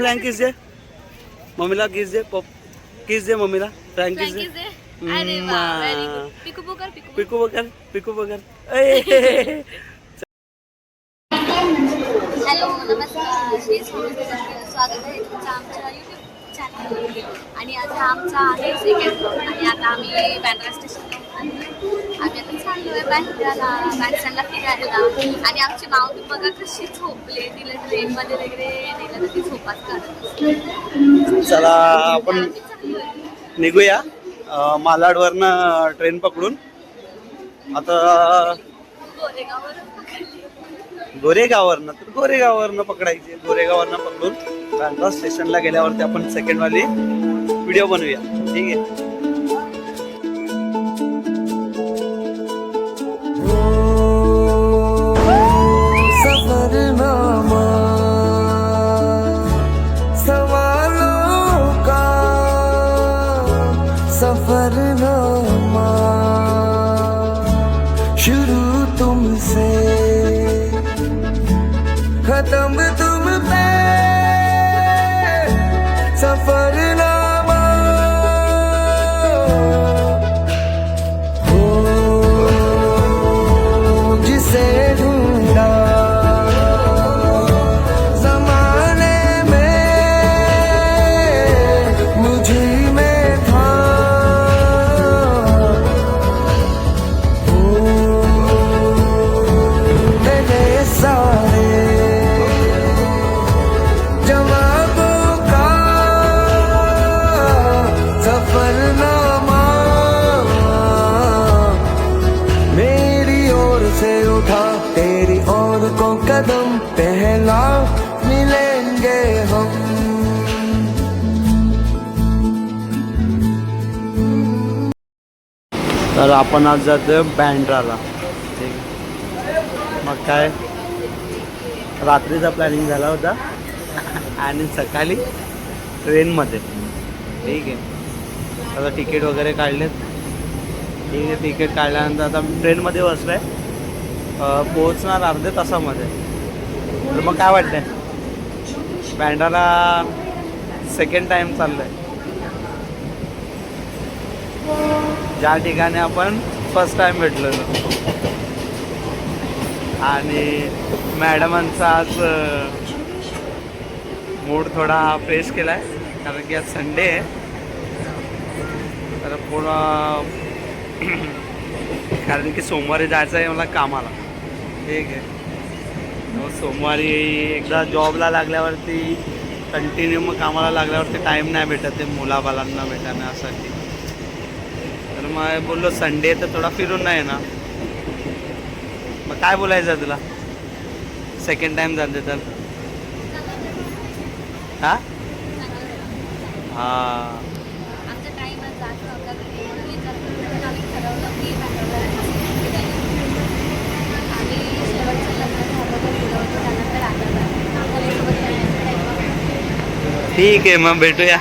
Frank किस दे मम्मीला, किस दे किस दे मम्मीला, frank किस दे. पिकू बकर. Hello नमस्कार, स्वागत आहे तुमचं आमच्या यूट्यूब चॅनलवर. आणि आता आमचा आहे सेकंड ब्लॉग. आणि आता आम्ही बँड्रा स्टेशनला आम्ही आता चाललो आहे बँड्राला फिरायला. आणि आमची माऊली बघा कशी झोपले, तिला ट्रेनमध्ये वगैरे नेलं तर ती झोपाच काढत. चला आपण निघूया मालाडवरनं ट्रेन पकडून. आता गोरेगाववरनं पकडायची. गोरेगाववरनं पकडून बँड्रा स्टेशनला गेल्यावरती आपण सेकंड वाली व्हिडिओ बनवूया. ठीक आहे. सफरनामा शुरू तुमसे खत्म तुम पे सफरनामा हो जिसे ढूंढा जमाने में मुझे में था कदम पहला मिलेंगे हम. तर आपण आज जातोय बँड्राला. मग काय रात्रीचा प्लॅनिंग झाला होता आणि सकाळी ट्रेनमध्ये. ठीक आहे. आता तिकीट वगैरे काढलेत. ठीक आहे. तिकीट काढल्यानंतर आता ट्रेनमध्ये बसलो आहे. पोहोचणार अर्ध्या तासामध्ये. तर मग काय वाटतंय, बँड्राला सेकंड टाईम चाललो आहे. ज्या ठिकाणी आपण फर्स्ट टाईम भेटलो आणि मॅडमांचा आज मूड थोडा फ्रेश केला आहे, कारण की आज संडे आहे. तर पूर्ण कारण की सोमवारी जायचं आहे मला कामाला. ठीक आहे. मग सोमवारी एकदा जॉबला लागल्यावरती कंटिन्यू मग कामाला लागल्यावरती टाईम नाही भेटत ते मुलाबालांना भेटण्यासाठी. तर मग बोललो संडे तर थोडा फिरून नाही ना. मग काय बोलायचं तुला सेकंड टाईम जाते तर? हां हां ठीक आहे. मग भेटूया.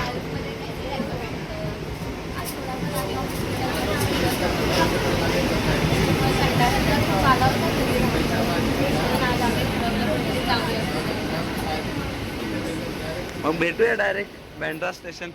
मग भेटूया डायरेक्ट बँड्रा स्टेशन.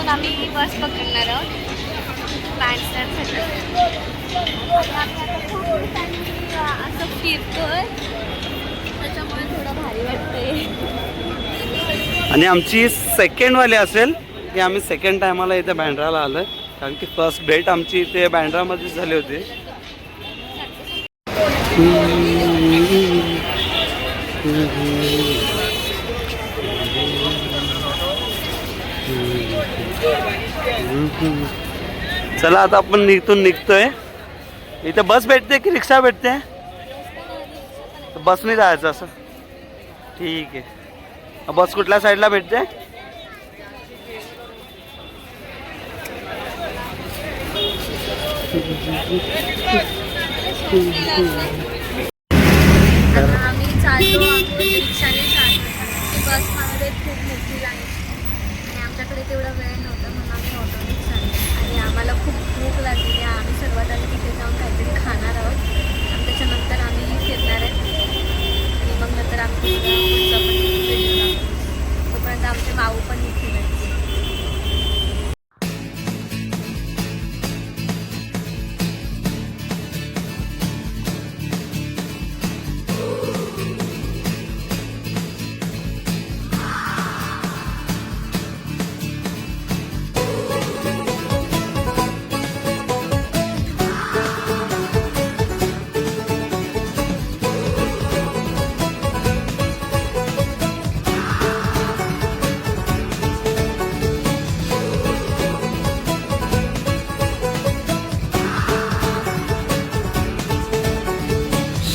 आम्ही बस पकडणार आहोत बँडस्टँडसाठी. असं फिरतोय त्याच्यामुळे थोडं भारी वाटतंय. आणि आमची सेकंड वाली असेल की आम्ही सेकंड टायमाला इथे बँड्राला आलो आहे, कारण की फर्स्ट डेट आमची इथे बँड्रामध्येच झाली होती. चला आता आपण इथून निघतोय. इथे बस भेटते की रिक्षा भेटते? बसने जायचं असं. ठीक आहे. बस कुठल्या साईडला भेटते? आता आम्ही चाललो आहोत रिक्षाने चाललो. बसमध्ये खूप मोठी लाईन आणि आमच्याकडे तेवढा वेळ नव्हता म्हणून आम्ही ऑटोने चाललो. आणि आम्हाला खूप भूक लागलेली आहे. आम्ही सर्वात आधी तिथे जाऊन काहीतरी खाणार आहोत आणि त्याच्यानंतर आम्ही फिरणार आहे आणि मग नंतर आम्ही पुढचा पण व्हिडिओ दाखवू. तोपर्यंत आमचे माऊ पण इथे नाही.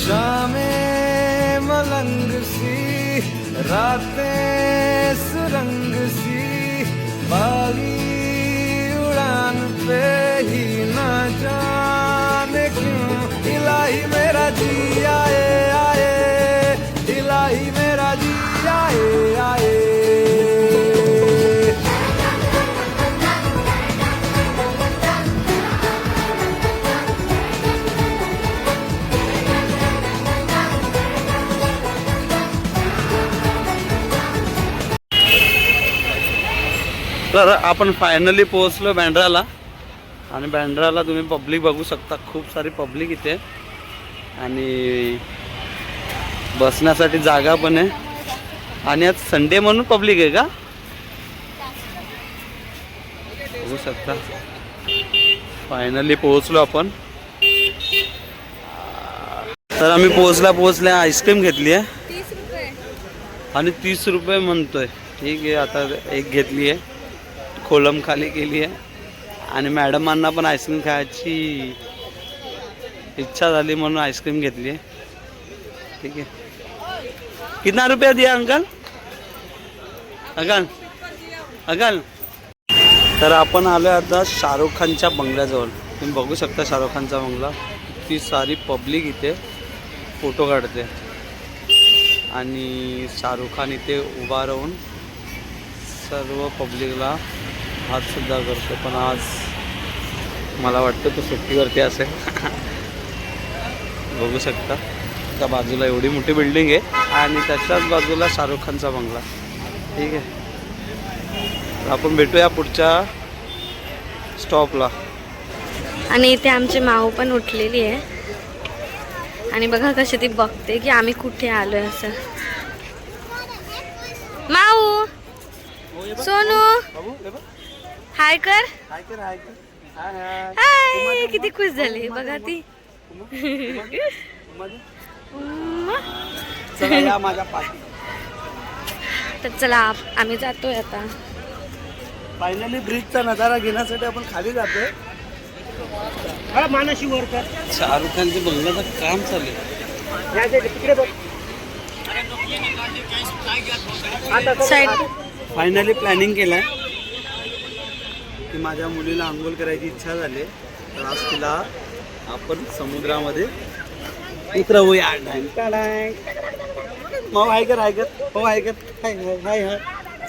शामें मलंग सी, रातें सुरंग सी, बागी उड़ान पे ही न जाने क्यों इलाही मेरा जी आए आए, इलाही मेरा जी आए आए. तर आपण फायनली पोहोचलो बँड्राला. आणि बँड्राला तुम्ही पब्लिक बघू शकता. खूप सारी पब्लिक इथे आणि बसण्यासाठी जागा पण आहे. आणि आज संडे म्हणून पब्लिक आहे का बघू शकता. फायनली पोहोचलो आपण. तर आम्ही पोहोचल्या आईस्क्रीम घेतली आहे 30 रुपये आणि 30 रुपये म्हणतोय. ठीक आहे. आता एक घेतली आहे, कोलम खाली केली आहे आणि मॅडमांना पण आईस्क्रीम खायची इच्छा झाली म्हणून आईस्क्रीम घेतली आहे. ठीक आहे. कितना रुपया दिया अंकल? अंकल तर आपण आलो आता शाहरुख खानच्या बंगल्याजवळ. तुम्ही बघू शकता शाहरुख खानचा बंगला. किती सारी पब्लिक इथे फोटो काढते आणि शाहरुख खान इथे उभा राहून सर्व पब्लिकला हातसुद्धा करतो. पण आज मला वाटतं तो सुट्टीवरती असेल. बघू शकता त्या बाजूला एवढी मोठी बिल्डिंग आहे आणि त्याच्याच बाजूला शाहरुख खानचा बंगला. ठीक आहे. तर आपण भेटूया पुढच्या स्टॉपला. आणि इथे आमची माऊ पण उठलेली आहे आणि बघा कशी ती बघते की आम्ही कुठे आलोय असं. माऊ सोनू हाय कर. हाय किती खुश झाली बघा ती. तर चला आम्ही जातोय आता. फायनली ब्रिजचा नजारा घेण्यासाठी आपण खाली जातोय. शाहरुख खानच्या बंगल्याचं काम चालू आहे. फायनली प्लॅनिंग केलंय की माझ्या मुलीला आंघोळ करायची इच्छा झाली. तर आज तिला आपण समुद्रामध्ये उतरवूया. हो हाय कर हाय कर. हो हाय कर. हाय हाय हाय हाय.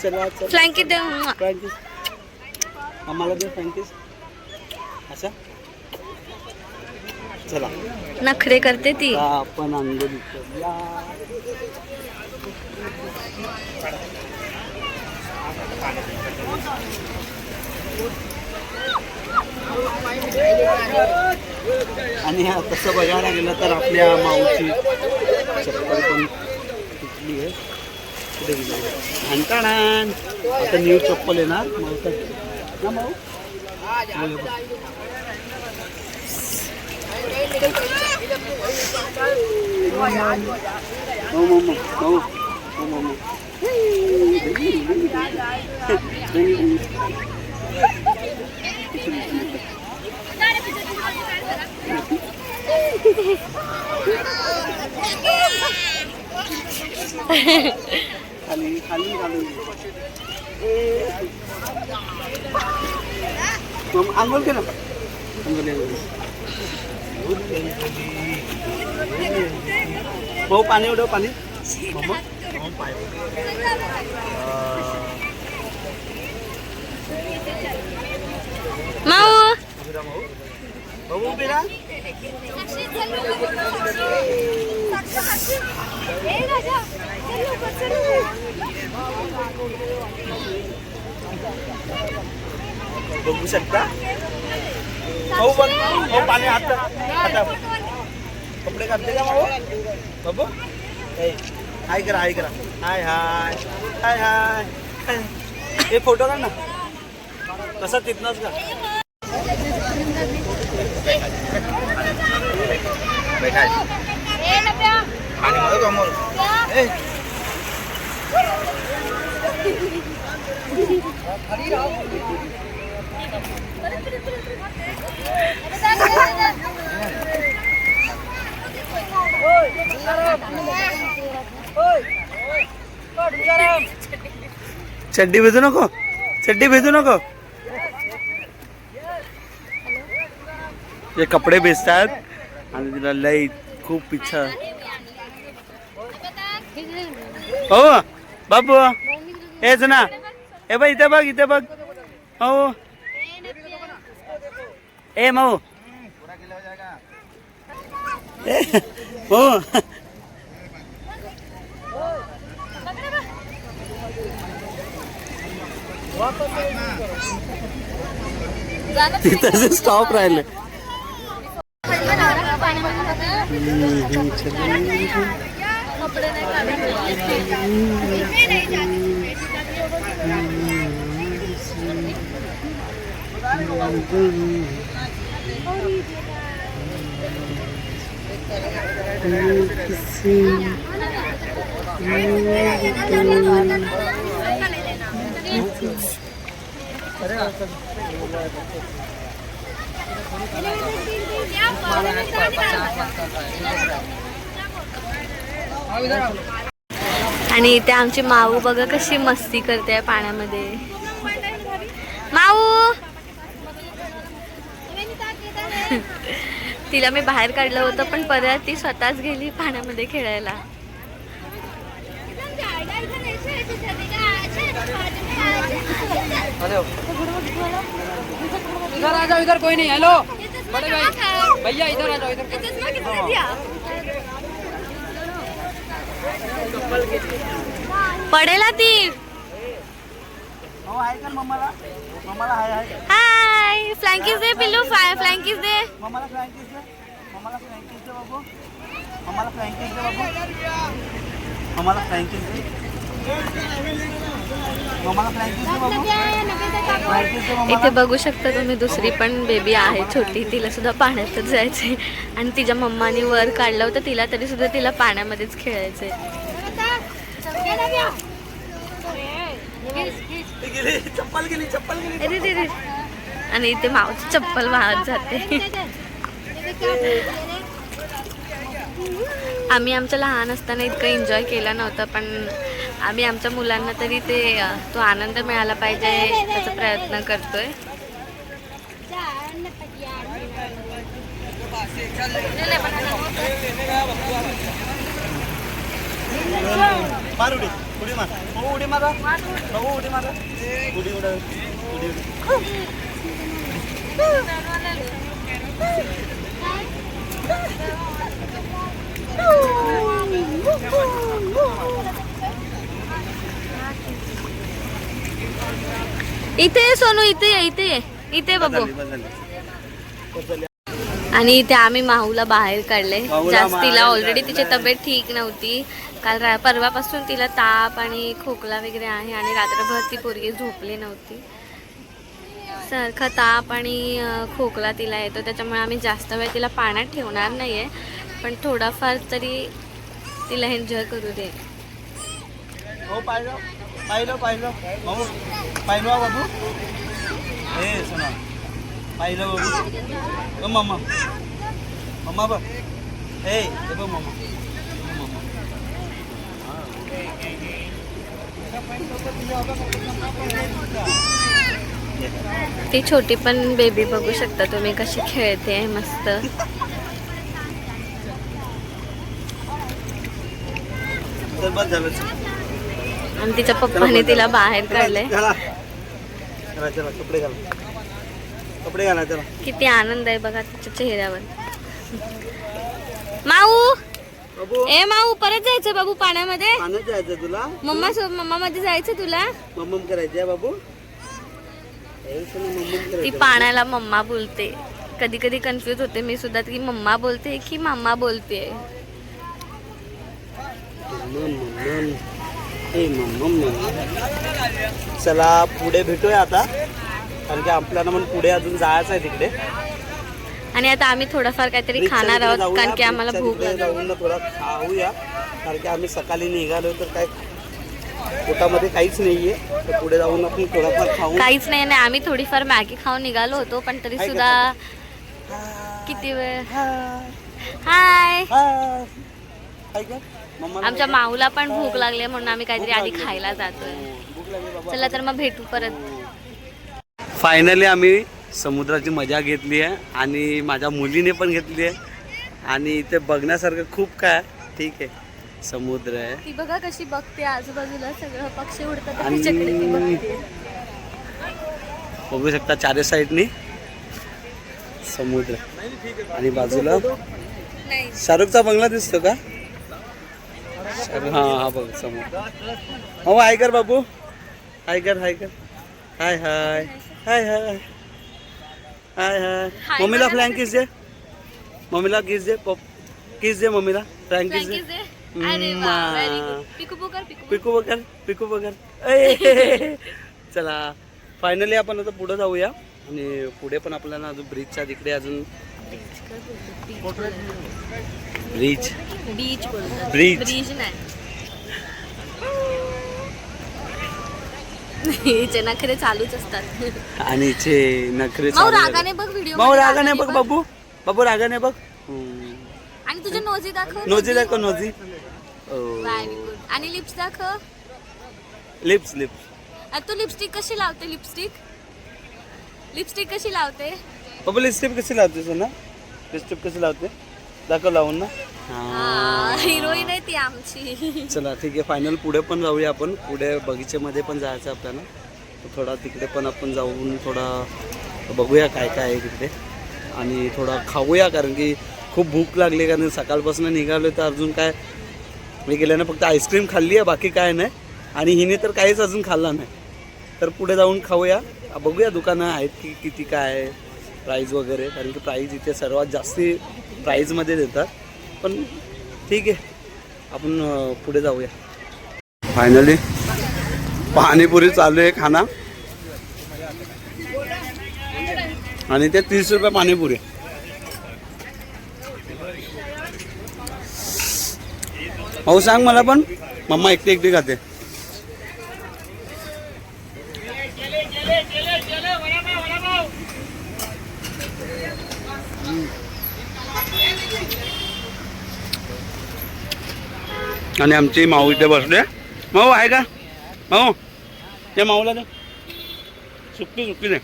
चला चला फ्लँकी दे. फ्रँकीस आम्हाला दे फ्रँकीस. अच्छा चला नखरे करते ती. आपण आंघोळ करूया. आणि हा तसं बघायला गेलं तर आपल्या माऊची चप्पल पण तुटली आहे. कुठे गेली आणताना आता न्यू चप्पल येणार माऊसाठी ना माऊ. खाली खाली आंघोळ के ना भाऊ पाणी उडव पाणी माऊ भाऊ उभी राहा. बघू शकता भाऊ बघ भाऊ पाणी हात कपडे काढते का भाऊ बाबू हाय करा हाय करा हाय हाय हाय हाय हे फोटो काढ ना कसा तिथनच का आणि मला समोर चड्डी भेजू नको चड्डी भेजू नको हे कपडे भेजतात आणि तिला लई खूप इच्छा हो बाबू हेच ना हे बघ इथे बघ हो ए माऊ हो तिथं स्टॉप राहिले आणि इथे आमची माऊ बघा कशी मस्ती करते पाण्यामध्ये. माऊ तिला मी बाहेर काढलं होतं पण परत ती स्वतःच गेली पाण्यामध्ये खेळायला. इधर आ जाओ, इधर कोई नहीं. हेलो बड़े भाई भैया इधर आ जाओ, इधर पडेला ती. मम्माला हाय हाय हाय फ्लँकीज दे पिल्लू फ्लँकीज दे. मम्माला फ्लँकीज दे मम्माला फ्लँकीज दे बाबू मम्माला फ्लँकीज दे बाबू मम्माला फ्लँकीज दे मम्माला फ्लँकीज दे बाबू फ्लँकीज दे मम्माला. इथे बघू शकता तुम्ही दुसरी पण बेबी आहे छोटी. तिला सुद्धा पाण्यातच जायचे आणि तिच्या मम्मानी वर काढलं होतं तिला तरी सुद्धा तिला पाण्यामध्येच खेळायचे. चप्पल गेली आणि इथे मावची चप्पल वाहत जाते. आम्ही आमच्या लहान असताना इतकं एन्जॉय केला नव्हता पण आम्ही आमच्या मुलांना तरी तो आनंद मिळाला पाहिजे त्याचा प्रयत्न करतोय. मार उडी मार भाऊ उडी मारा भाऊ उडी मारा उडी इथे सोनू इथे बाबू. आणि इथे आम्ही माहूला बाहेर काढले. जास्त तिला ऑलरेडी तिची तब्येत ठीक नव्हती. काल परवापासून तिला ताप आणि खोकला वगैरे आहे आणि रात्रभर ती पोरगी झोपली नव्हती. सारखा ताप आणि खोकला तिला येतो त्याच्यामुळे आम्ही जास्त वेळ तिला पाण्यात ठेवणार नाहीये पण थोडाफार तरी तिला एन्जॉय करू दे. हो पाहिलं पाहिलं पाहिलं भाऊ पाहिलं बाबू हे सोना पाहिलं बाबू मम्मा मम्मा बघ हे बघ मम्मा ती छोटी पण बेबी बघू शकता तुम्ही कशी खेळते मस्त. तर बस झालं आणि तिच्या पप्पाने तिला बाहेर काढलंय. चला चला कपडे घाला कपडे घाला चला. किती आनंद आहे बघा तिच्या चेहऱ्यावर. माऊ बाबू ए माऊ परत जायचं बाबू पाण्यामध्ये. पाण्यात जायचं तुला मम्मा मध्ये जायचं तुला. मम्मम करायचं बाबू ती पाण्याला मम्मा बोलते. कधी कधी कन्फ्युज होते मी सुद्धा की मम्मा बोलते की मम्मा बोलते. चला पुढे भेटूया आता कारण की आपल्याला पण पुढे अजून जायचं आहे तिकडे. आणि आता आम्ही थोडंफार काहीतरी खाणार आहोत कारण की आम्हाला भूक लागली. जाऊन थोडा खाऊया कारण की आम्ही सकाळी निघालो तर काय पोटामध्ये काहीच नाहीये तर पुढे जाऊन आपण थोडाफार खाऊ. काहीच नाही ना आम्ही थोडीफार मॅगी खाऊन निघालो होतो पण तरी सुद्धा किती वेळ. हाय आमच्या माऊला पण भूक लागली म्हणून आम्ही काहीतरी आधी खायला जातोय. चला तर मग भेटू परत. फायनली आम्ही समुद्राची मजा घेतली आहे आणि माझ्या मुलीने पण घेतली आहे आणि इथे बघण्यासारखं खूप काय ठीक आहे. समुद्र आहे ती बघा कशी बघते आजूबाजूला सगळं पक्षी उडतात आणि तिच्याकडे ती बघते. बघू शकता चारी साईडनी समुद्र आणि बाजूला नाही शाहरुखचा बंगला दिसतो का. हा हा बघ समुद्र. हो हाय कर बाबू हाय कर हाय कर हाय हाय हाय हाय हाय हाय. मम्मीला फ्लँक किस दे मम्मीला किस दे किस दे मम्मीला फ्लँक किस दे. अरे वा व्हेरी गुड. पिकू कर पिकू बघर पिकू बघर. चला फायनली आपण आता पुढे जाऊया आणि पुढे पण आपल्याला अजून ब्रिजच्या तिकडे अजून ब्रिज बीच बोलतात ब्रिज ब्रिज नाही. हिचे नखरे चालूच असतात आणि इथे नखरे माऊ रागाने बघ व्हिडिओ. माऊ रागाने बघ बाबू बाबू रागाने बघ. आणि तुझे नोजी दाखव. नोजी दाखव नोजी. Very good. आणि लिप्स दाखव. Lips lips. तू लिपस्टिक कशी लावते. लिपस्टिक कशी लावते. बाबू लिपस्टिक कशी लावते सोना लिपस्टिक कशी लावते दाखव लावून ना. हिरोईन आहे ती आमची. चला ठीक आहे फायनल पुढे पण जाऊया आपण. पुढे बगीचेमध्ये पण जायचं आपल्याला थोडा तिकडे पण आपण जाऊन थोडा बघूया काय काय आहे तिकडे आणि थोडा खाऊया कारण की खूप भूक लागली कारण सकाळपासून निघालो तर अजून काय मी गेल्यानं फक्त आईस्क्रीम खाल्ली आहे बाकी काय नाही आणि हिने तर काहीच अजून खाल्ला नाही. तर पुढे जाऊन खाऊया बघूया दुकानं आहेत की किती काय आहे प्राईज वगैरे कारण की प्राईज इथे सर्वात जास्ती प्राईजमध्ये देतात पण ठीक आहे आपण पुढे जाऊया. फायनली पाणीपुरी चालू आहे खाना आणि ते 30 रुपये पाणीपुरी. हो सांग मला पण मम्मा एकटी खाते. आणि आमची माऊ इथे बसले. माऊ आहे का माऊ त्या माऊला दे सुट्टी दे.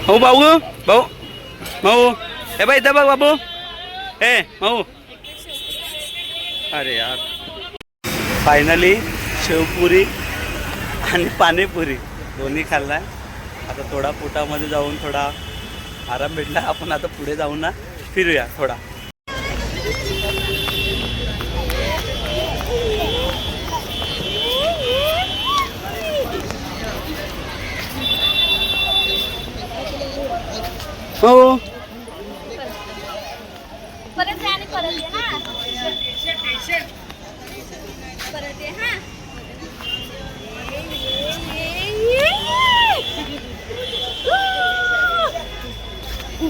हो भाऊ भाऊ माऊ हे बाई इथं बघ बाबू हे माऊ. अरे यार फायनली शेवपुरी आणि पाणीपुरी दोन्ही खाल्लाय. आता थोडा पोटामध्ये जाऊन थोडा आराम भेटला. आपण आता पुढे जाऊन ना फिरूया थोडा. हो परत ये आणि परत ये ना. परत ये हा.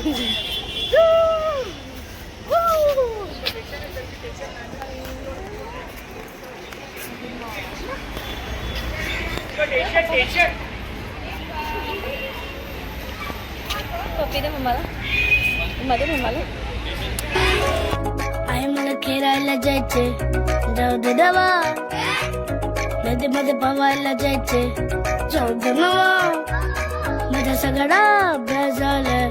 पप्पी दे मम्माला मध्ये मम्माला. आई मला खेळायला जायचे जाऊ दे देवा नदीमध्ये पवायला जायचे जाऊ दे नवा माझा सगळा अभ्यास झालाय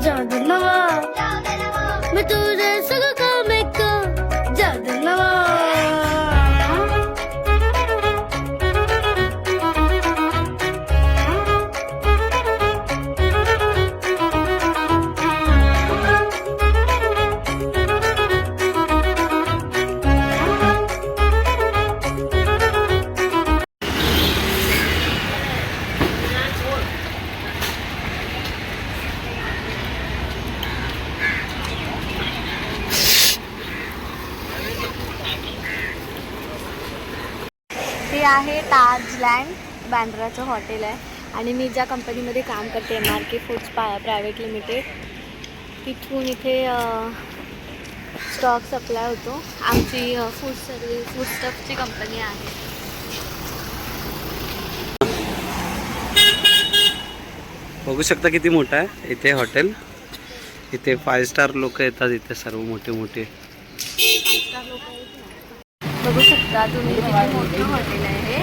जाऊ दे नवा मी तुझे सगळं काम ऐक जाऊ दे नवा. हे आहे ताजलँड बँड्राचं हॉटेल आहे आणि मी ज्या कंपनीमध्ये काम करते MRK फूड्स प्रायव्हेट लिमिटेड तिथून इथे स्टॉक सप्लाय होतो. आमची फूड स्टफची कंपनी आहे. बघू शकता किती मोठं आहे इथे हॉटेल. इथे 5 स्टार लोक येतात इथे सर्व मोठे मोठे. बघू शकता तुम्ही किती मोठं हॉटेल आहे हे.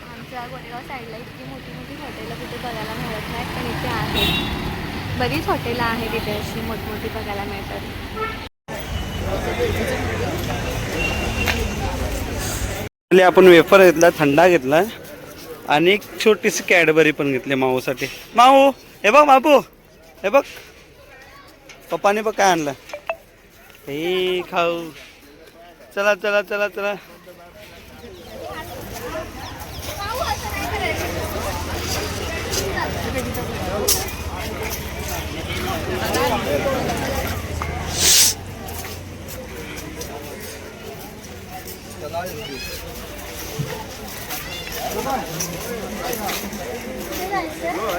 आमच्या गोरेगाव साईडला इतकी मोठी मोठी हॉटेलं कुठे बघायला मिळत नाहीत पण इथे आहेत. बरीच हॉटेलं आहेत इथे अशी मोठमोठी बघायला मिळतात. आपण वेफर घेतला, थंडा घेतला आणि एक छोटीशी कॅडबरी पण घेतली माऊसाठी. माऊ हे बघ बाबू हे बघ पप्पाने बघ काय आणलं हे खाऊ. चला चला चला चला.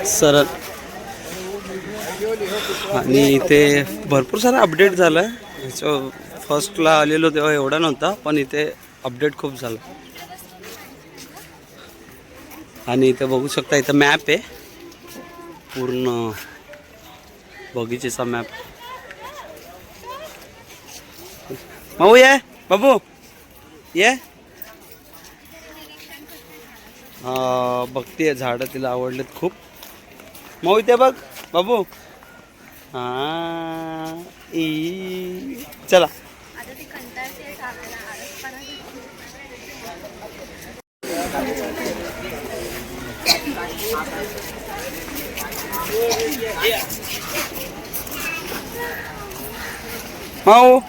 सरळ आणि इथे भरपूर सारा अपडेट झाला आहे. फर्स्टला आलेलो तेव्हा एवढा नव्हता पण इथे अपडेट खूप झाला. आणि इथे बघू शकता इथं मॅप आहे पूर्ण बगीचेचा मॅप. माऊ ये बाबू ये. बघते झाडं तिला आवडलेत खूप. माऊ इथे बघ बाबू. चला माऊ.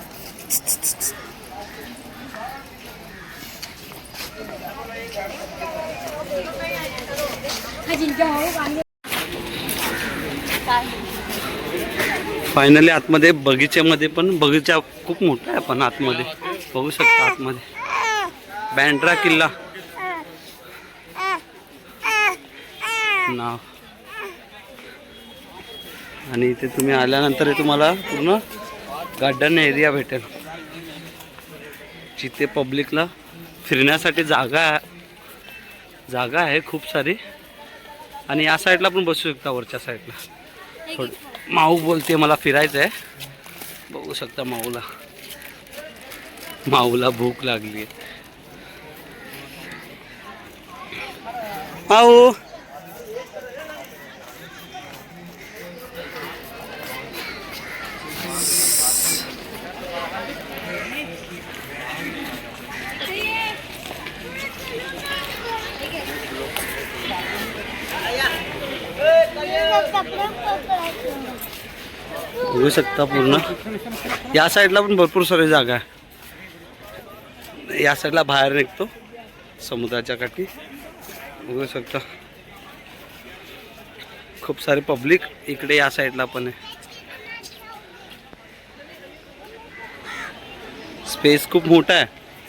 फायनली आतमध्ये बगीच्यामध्ये पण बगीचा खूप मोठा आहे पण आतमध्ये बघू शकता आतमध्ये बँड्रा किल्ला नाव. आणि इथे तुम्ही आल्यानंतर तुम्हाला पूर्ण गार्डन एरिया भेटेल जिथे पब्लिकला फिरण्यासाठी जागा आहे खूप सारी. आणि या साईडला पण बसू शकता वरच्या साईडला. थोडं माऊ बोलते मला फिरायचं आहे. बघू शकता माऊला भूक लागली आहे. माऊ बघू शकता पूर्ण या साईडला पण भरपूर सारी जागा आहे. या साईडला बाहेर निघतो समुद्राच्या काठी. बघू शकता खूप सारे पब्लिक इकडे या साईडला पण आहे. स्पेस खूप मोठा आहे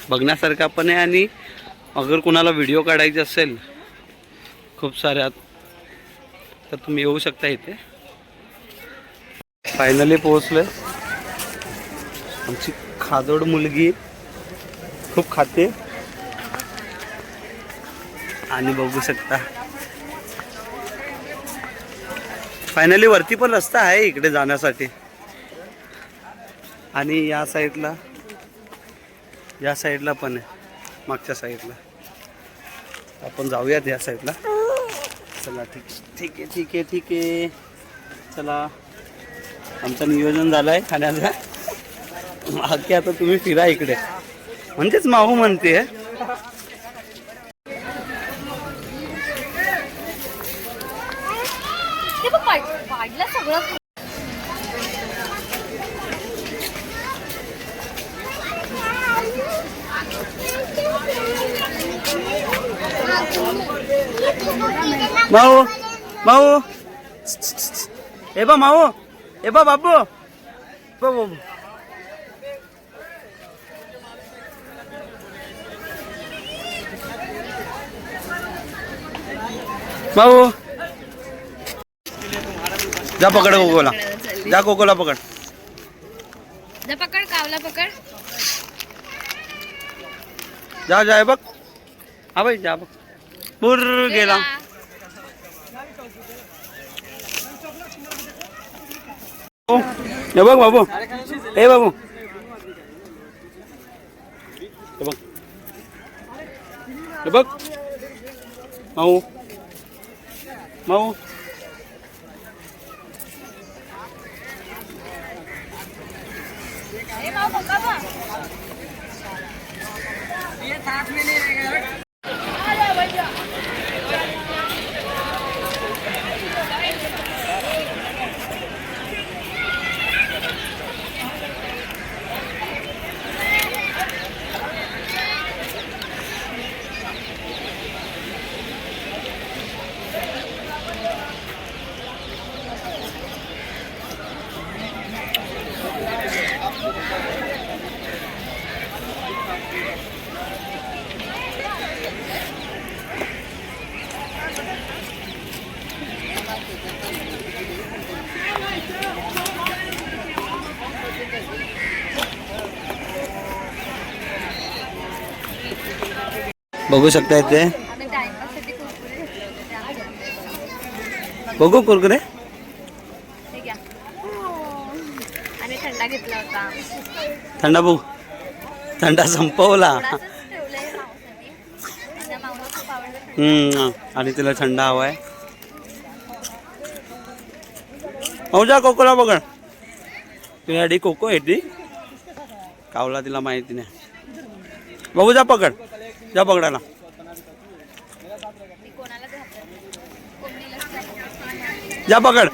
बघण्यासारखा पण आहे. आणि अगर कोणाला व्हिडिओ काढायचे असेल खूप साऱ्या तर तुम्ही येऊ शकता इथे. फायनली पोहोचलोय. आमची खादोड मुलगी खूप खाते आणि बघू शकता फायनली वरती पण रस्ता आहे इकडे जाण्यासाठी. आणि या साईडला पण आहे, मागच्या साईडला. आपण जाऊयात या साईडला. चला ठीक आहे. चला आमचं नियोजन झालं आहे खाण्याचं. बाकी आता तुम्ही फिरा इकडे, म्हणजेच माहू म्हणते. वाढलं सगळं. माऊ ए बा माऊ, ए बा बाबू, बाबू माऊ जा पकड कोकोला, जा कोकोला पकड. जा पकड, कावला पकड. जा बघ. हा बाई जा बघ. पूर गेला. हे बघ बाबू, हे बाबू, हे बघ माऊ. बघू शकता इथे. आम्ही टाइमपाससाठी कुरकुरे घेतले होते ते आमच्या. बघू कुरकुरे. हे घ्या. आणि थंडा घेतला होता. थंडा बघू, थंडा संपवला. थोडासाच ठेवलंय माऊसाठी. माझ्या माऊला खूप आवडलं थंड. आणि तिला थंड हवाय. जा कोकोला पकड. तुझ्यासाठी कोको आहे ती, कावला तिला माहिती नाही. बघू जा पकड, जा पकडायला. मी कोणाला घातलं कोंबडीलाच नाही. जा पकड.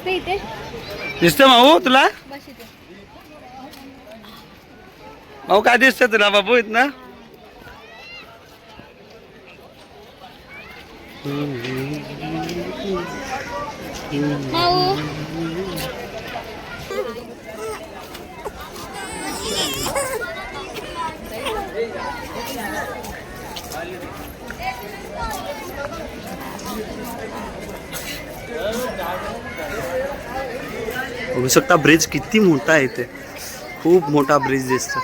इथे दिसतं माऊ तुला? बस इथे. माऊ काय दिसतं तुला बाबू इथनं? माऊ बघू शकता ब्रिज किती मोठा आहे इथे. खूप मोठा ब्रिज दिसतो.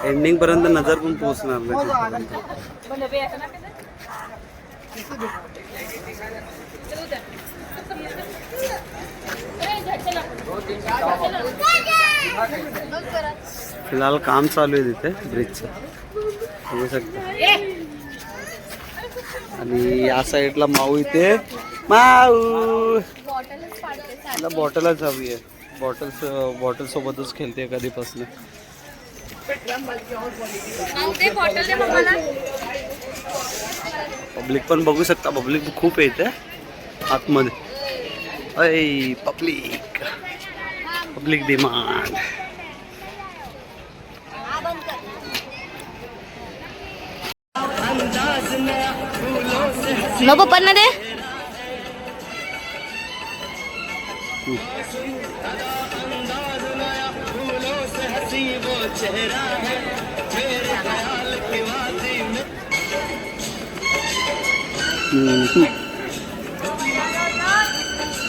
एंडिंग पर्यंत नजर पण पोहोचणार नाही. फिलहाल काम चालू आहे तिथे ब्रिजचं, बघू शकता. आणि या साईडला माऊ इथे माऊ बॉटलच पाडते मला बॉटलच हवी आहे. बॉटल सोबतच खेळते कधीपासून. ते बॉटल दे मम्माला. पब्लिक पण बघू शकता. पब्लिक खूप येते आतमध्ये. अय पब्लिक डिमांड. मग पप्पांना दे.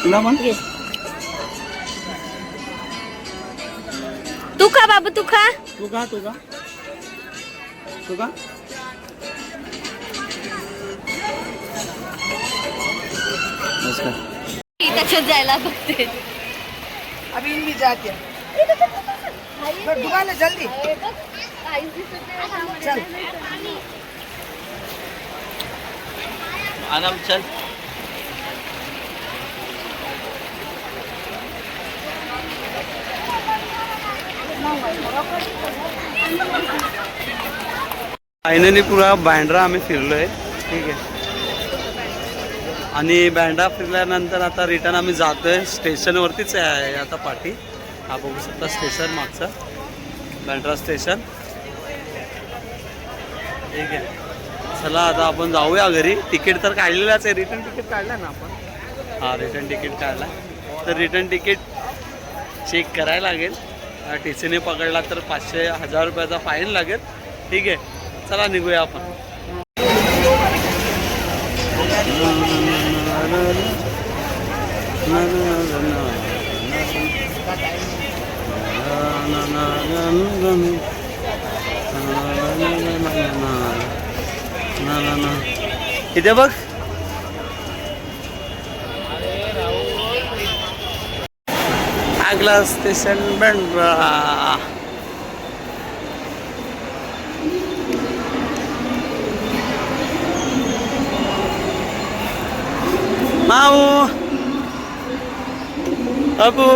तुला म्हण. तू खा बाबू तू खा. तू का त्याच्यात जायला बघते. अभी इन भी जाके दुकान है जल्दी. चल आराम चल. फायनली पुरा बँड्रा आम्ही फिरलोय. ठीक आहे. आणि बँड्रा फिरल्यानंतर आता रिटर्न आम्ही जातोय. स्टेशनवरतीच आहे आता पाठी. हा बघू शकता स्टेशन मागचं बँड्रा स्टेशन. ठीक आहे. चला आता आपण जाऊया घरी. तिकीट तर काढलेलंच आहे. रिटर्न तिकीट काढलं ना आपण. हा रिटर्न तिकीट काढला. तर रिटर्न तिकीट चेक करायला लागेल. टी सीने पकडला तर 500-1000 रुपयाचा फाईन लागेल. ठीक आहे. चला निघूया आपण. इथे बघ. आगला स्टेशन बँड्रा. माऊ अबू